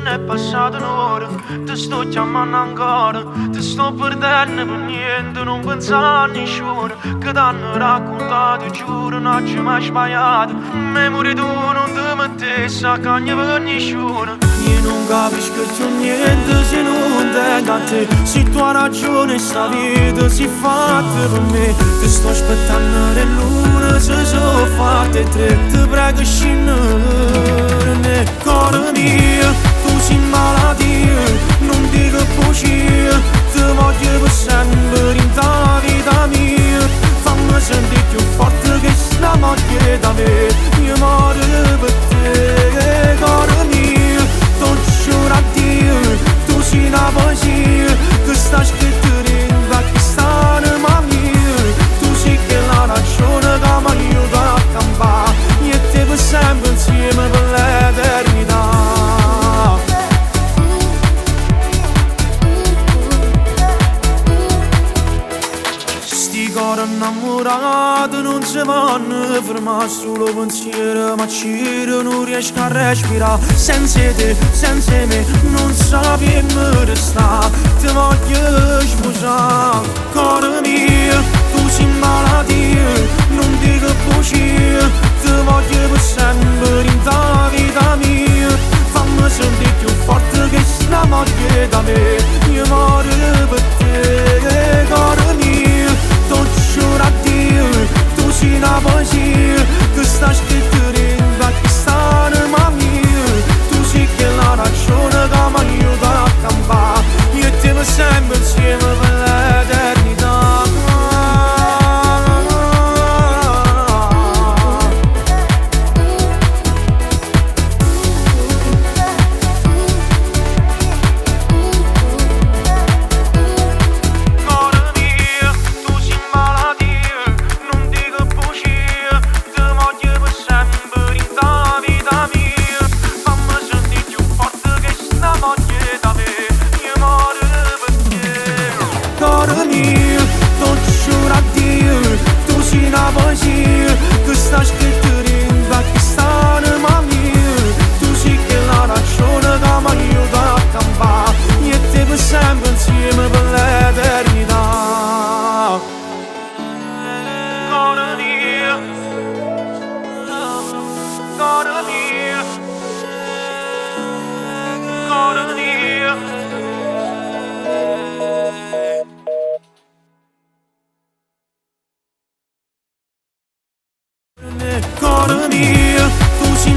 è passata un'ora, ti sto chiamando ancora, ti sto perdendo per niente, non pensare a nessuno, che t'hanno raccontato, giuro, non ci mai sbagliato, memoria tu non ti mettessi a cagna per nessuno. Io non capisco più niente se non tengo a te, se tu hai ragione sta vita si è fatta per me, ti sto aspettando le lune, se sono fatte tre, ti prego scendere, cuore mio, tu sei malattia, non dico bugie, ti voglio per sempre in ta vita mia, fammi sentire più forte che sta moglie da me, io muoio per te, cuore mio, tu giuro a Dio, tu sei una poesia, che sta scritto in Pakistan, ma mia, tu sei che la ragione che mi aiuta a campare, io e te per sempre insieme per l'eternità. Sti cori innamorati non si vanno fermare, solo pensiero ma giro non riesco a respirare, senza te, senza me non sapremmo restare, ti voglio sposare, cuore mio, tu sei malattia, non dico bugie, ti voglio per sempre in ta vita mia, fammi sentire più forte che sta moglie da me, io muoio per te, cuore mio, tu giuro a Dio, tu sei una poesia, che sta scritto in Pakistan, ma mia, tu sei che la ragione che mi aiuta a campare, io e te per sempre insieme per l'eternità. Cuore mio, tu giuro a Dio, tu sei una poesia, che sta scritto in Pakistan, ma mia, tu sei che la ragione che mi aiuta a campare, io e te per sempre insieme per l'eternità. Cuore mio, cuore mio, cuore mio. Cuore mio, tu sei